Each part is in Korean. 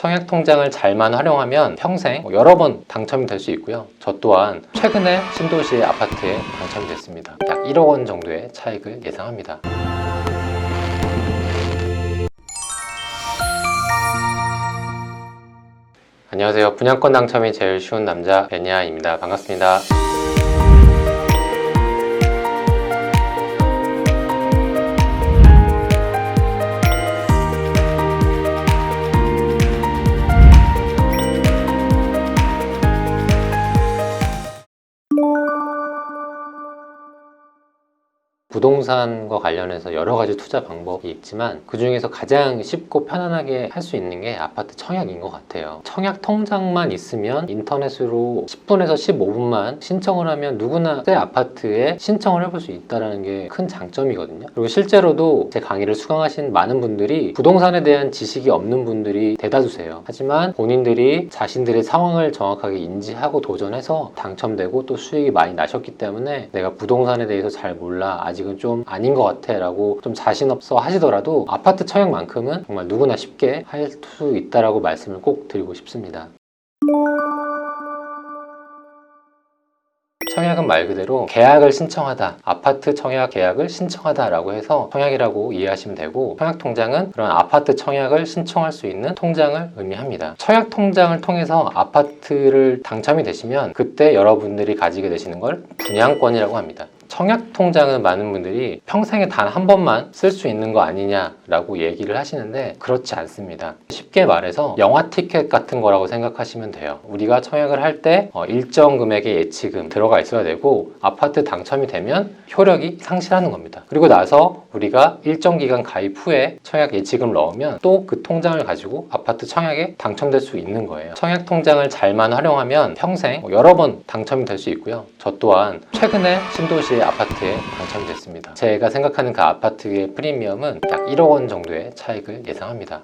청약 통장을 잘만 활용하면 평생 여러 번 당첨이 될 수 있고요. 저 또한 최근에 신도시의 아파트에 당첨이 됐습니다. 약 1억 원 정도의 차익을 예상합니다. 안녕하세요. 분양권 당첨이 제일 쉬운 남자 베니아입니다. 반갑습니다. 부동산과 관련해서 여러 가지 투자 방법이 있지만 그 중에서 가장 쉽고 편안하게 할 수 있는 게 아파트 청약인 것 같아요. 청약 통장만 있으면 인터넷으로 10분에서 15분만 신청을 하면 누구나 새 아파트에 신청을 해볼 수 있다는 게 큰 장점이거든요. 그리고 실제로도 제 강의를 수강하신 많은 분들이 부동산에 대한 지식이 없는 분들이 대다수세요. 하지만 본인들이 자신들의 상황을 정확하게 인지하고 도전해서 당첨되고 또 수익이 많이 나셨기 때문에 내가 부동산에 대해서 잘 몰라, 아직은 좀 아닌 것 같아 라고 좀 자신 없어 하시더라도 아파트 청약만큼은 정말 누구나 쉽게 할 수 있다라고 말씀을 꼭 드리고 싶습니다. 청약은 말 그대로 계약을 신청하다, 아파트 청약 계약을 신청하다 라고 해서 청약이라고 이해하시면 되고, 청약 통장은 그런 아파트 청약을 신청할 수 있는 통장을 의미합니다. 청약 통장을 통해서 아파트를 당첨이 되시면 그때 여러분들이 가지게 되시는 걸 분양권이라고 합니다. 청약 통장은 많은 분들이 평생에 단 한 번만 쓸 수 있는 거 아니냐라고 얘기를 하시는데 그렇지 않습니다. 쉽게 말해서 영화 티켓 같은 거라고 생각하시면 돼요. 우리가 청약을 할 때 일정 금액의 예치금 들어가 있어야 되고, 아파트 당첨이 되면 효력이 상실하는 겁니다. 그리고 나서 우리가 일정 기간 가입 후에 청약 예치금을 넣으면 또 그 통장을 가지고 아파트 청약에 당첨될 수 있는 거예요. 청약 통장을 잘만 활용하면 평생 여러 번 당첨이 될 수 있고요. 저 또한 최근에 신도시의 아파트에 당첨이 됐습니다. 제가 생각하는 그 아파트의 프리미엄은 약 1억 원 정도의 차익을 예상합니다.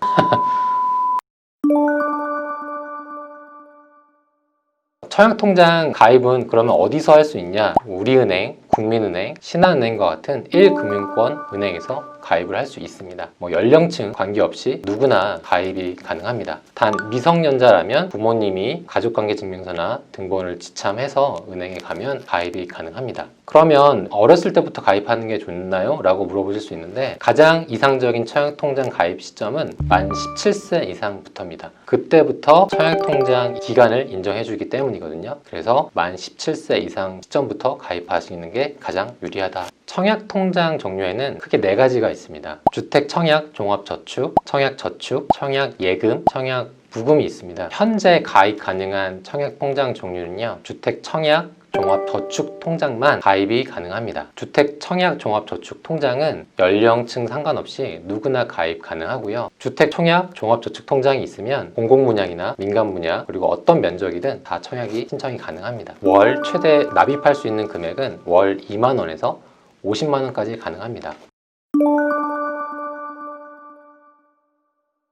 청약통장 가입은 그러면 어디서 할 수 있냐? 우리은행, 국민은행, 신한은행과 같은 1금융권 은행에서 가입을 할 수 있습니다. 연령층 관계없이 누구나 가입이 가능합니다. 단 미성년자라면 부모님이 가족관계증명서나 등본을 지참해서 은행에 가면 가입이 가능합니다. 그러면 어렸을 때부터 가입하는 게 좋나요? 라고 물어보실 수 있는데, 가장 이상적인 청약통장 가입 시점은 만 17세 이상부터입니다. 그때부터 청약통장 기간을 인정해주기 때문이거든요. 그래서 만 17세 이상 시점부터 가입하시는 게 가장 유리하다. 청약통장 종류에는 크게 4가지가 있습니다. 주택청약 종합저축, 청약저축, 청약예금, 청약부금이 있습니다. 현재 가입 가능한 청약통장 종류는요, 주택청약 종합저축통장만 가입이 가능합니다. 주택청약종합저축통장은 연령층 상관없이 누구나 가입 가능하고요. 주택청약종합저축통장이 있으면 공공분양이나 민간분양, 그리고 어떤 면적이든 다 청약이 신청이 가능합니다. 월 최대 납입할 수 있는 금액은 월 2만 원에서 50만 원까지 가능합니다.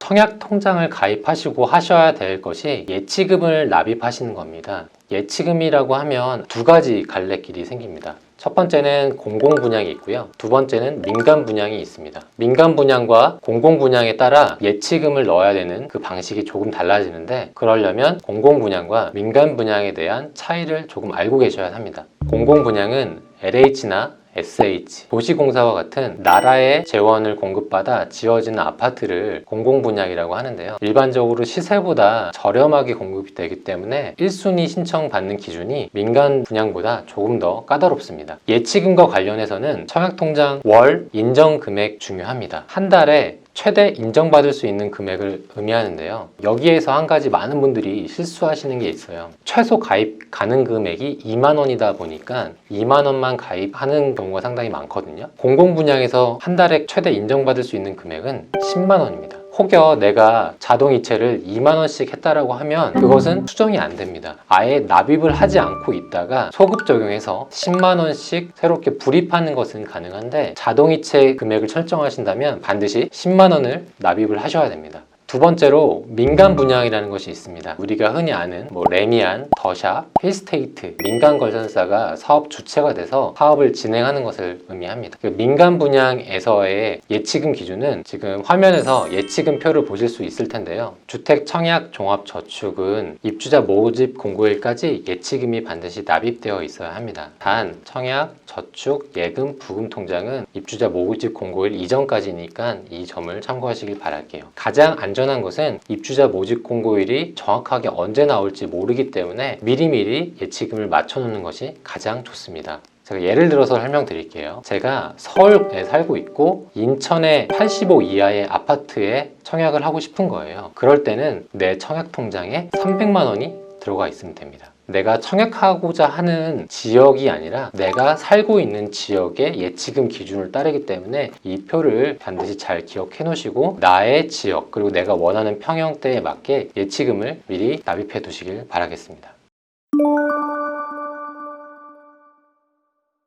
청약통장을 가입하시고 하셔야 될 것이 예치금을 납입하시는 겁니다. 예치금이라고 하면 2가지 갈래길이 생깁니다. 첫 번째는 공공분양이 있고요. 두 번째는 민간분양이 있습니다. 민간분양과 공공분양에 따라 예치금을 넣어야 되는 그 방식이 조금 달라지는데, 그러려면 공공분양과 민간분양에 대한 차이를 조금 알고 계셔야 합니다. 공공분양은 LH나 SH, 도시공사와 같은 나라의 재원을 공급받아 지어지는 아파트를 공공분양이라고 하는데요. 일반적으로 시세보다 저렴하게 공급이 되기 때문에 1순위 신청받는 기준이 민간 분양보다 조금 더 까다롭습니다. 예치금과 관련해서는 청약통장 월 인정금액 중요합니다. 한 달에 최대 인정받을 수 있는 금액을 의미하는데요. 여기에서 한 가지 많은 분들이 실수하시는 게 있어요. 최소 가입 가능 금액이 2만 원이다 보니까 2만 원만 가입하는 경우가 상당히 많거든요. 공공분양에서 한 달에 최대 인정받을 수 있는 금액은 10만 원입니다. 혹여 내가 자동이체를 2만 원씩 했다라고 하면 그것은 수정이 안 됩니다. 아예 납입을 하지 않고 있다가 소급 적용해서 10만 원씩 새롭게 불입하는 것은 가능한데, 자동이체 금액을 설정하신다면 반드시 10만 원을 납입을 하셔야 됩니다. 두 번째로 민간 분양이라는 것이 있습니다. 우리가 흔히 아는 레미안, 더샵, 힐스테이트, 민간 건설사가 사업 주체가 돼서 사업을 진행하는 것을 의미합니다. 그 민간 분양에서의 예치금 기준은 지금 화면에서 예치금표를 보실 수 있을 텐데요. 주택 청약 종합 저축은 입주자 모집 공고일까지 예치금이 반드시 납입되어 있어야 합니다. 단 청약, 저축, 예금, 부금 통장은 입주자 모집 공고일 이전까지니까 이 점을 참고하시길 바랄게요. 가장 안전한 것은 입주자 모집 공고일이 정확하게 언제 나올지 모르기 때문에 미리미리 예치금을 맞춰놓는 것이 가장 좋습니다. 제가 예를 들어서 설명드릴게요. 제가 서울에 살고 있고 인천의 85 이하의 아파트에 청약을 하고 싶은 거예요. 그럴 때는 내 청약 통장에 300만 원이 들어가 있으면 됩니다. 내가 청약하고자 하는 지역이 아니라 내가 살고 있는 지역의 예치금 기준을 따르기 때문에 이 표를 반드시 잘 기억해 놓으시고 나의 지역 그리고 내가 원하는 평형대에 맞게 예치금을 미리 납입해 두시길 바라겠습니다.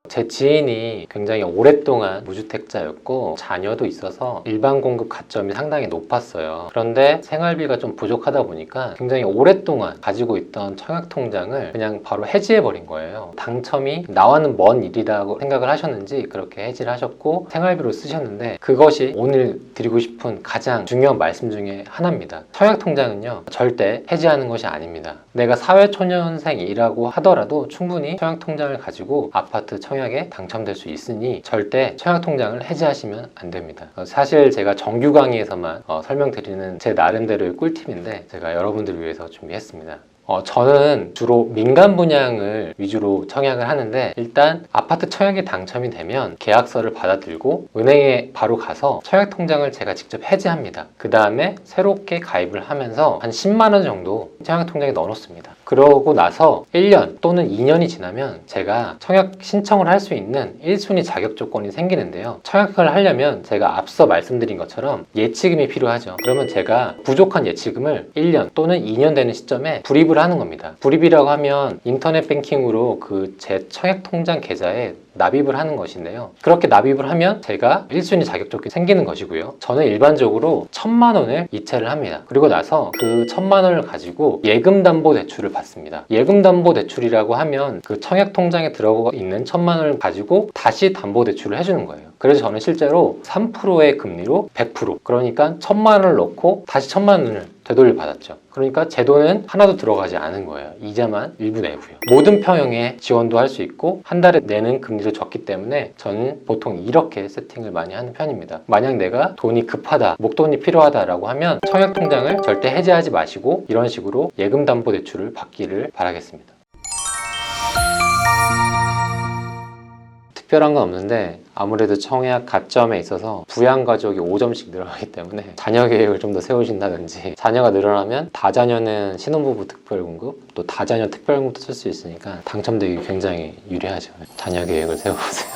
제 지인이 굉장히 오랫동안 무주택자였고 자녀도 있어서 일반 공급 가점이 상당히 높았어요. 그런데 생활비가 좀 부족하다 보니까 굉장히 오랫동안 가지고 있던 청약통장을 그냥 바로 해지해버린 거예요. 당첨이 나와는 먼 일이라고 생각을 하셨는지 그렇게 해지를 하셨고 생활비로 쓰셨는데 그것이 오늘 드리고 싶은 가장 중요한 말씀 중에 하나입니다. 청약통장은요 절대 해지하는 것이 아닙니다. 내가 사회초년생이라고 하더라도 충분히 청약통장을 가지고 아파트 청약에 당첨될 수 있으니 절대 청약통장을 해지하시면 안 됩니다. 사실 제가 정규 강의에서만 설명드리는 제 나름대로의 꿀팁인데 제가 여러분들을 위해서 준비했습니다. 저는 주로 민간 분양을 위주로 청약을 하는데 일단 아파트 청약에 당첨이 되면 계약서를 받아들고 은행에 바로 가서 청약통장을 제가 직접 해지합니다. 그 다음에 새롭게 가입을 하면서 한 10만 원 정도 청약통장에 넣어놓습니다. 그러고 나서 1년 또는 2년이 지나면 제가 청약 신청을 할 수 있는 1순위 자격 조건이 생기는데요. 청약을 하려면 제가 앞서 말씀드린 것처럼 예치금이 필요하죠. 그러면 제가 부족한 예치금을 1년 또는 2년 되는 시점에 불입을 하는 겁니다. 불입이라고 하면 인터넷 뱅킹으로 그 제 청약통장 계좌에 납입을 하는 것인데요. 그렇게 납입을 하면 제가 1순위 자격 조건이 생기는 것이고요. 저는 일반적으로 1,000만 원을 이체를 합니다. 그리고 나서 그 1,000만 원을 가지고 예금담보대출을 받습니다. 예금담보대출이라고 하면 그 청약통장에 들어가 있는 1,000만 원을 가지고 다시 담보대출을 해주는 거예요. 그래서 저는 실제로 3%의 금리로 100% 그러니까 1,000만 원을 넣고 다시 1,000만 원을 되돌려 받았죠. 그러니까 제 돈은 하나도 들어가지 않은 거예요. 이자만 일부 내고요. 모든 평형에 지원도 할 수 있고 한 달에 내는 금리도 적기 때문에 저는 보통 이렇게 세팅을 많이 하는 편입니다. 만약 내가 돈이 급하다, 목돈이 필요하다라고 하면 청약통장을 절대 해지하지 마시고 이런 식으로 예금담보대출을 받기를 바라겠습니다. 특별한 건 없는데 아무래도 청약 가점에 있어서 부양가족이 5점씩 늘어나기 때문에 자녀 계획을 좀 더 세우신다든지 자녀가 늘어나면 다자녀는 신혼부부 특별공급 또 다자녀 특별공급도 쓸 수 있으니까 당첨되기 굉장히 유리하죠. 자녀 계획을 세워보세요.